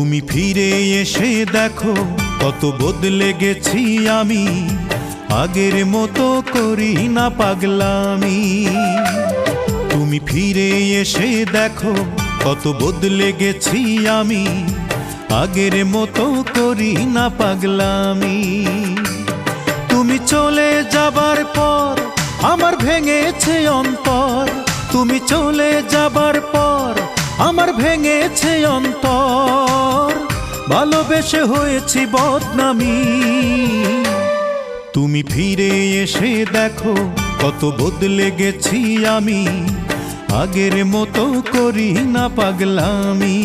তুমি ফিরে এসে দেখো কত বদলে গেছি আমি, আগের মতো করি না পাগলামি। তুমি ফিরে এসে দেখো কত বদলে গেছি আমি, আগের মতো করি না পাগলামি। তুমি চলে যাবার পর আমার ভেঙেছে অন্তর, তুমি চলে যাবার পর আমার ভেঙেছে অন্তর, ভালোবেসে হয়েছি বদনামি। তুমি ফিরে এসে দেখো কত বদলে গেছি আমি, আগের মতো করি না পাগলামি।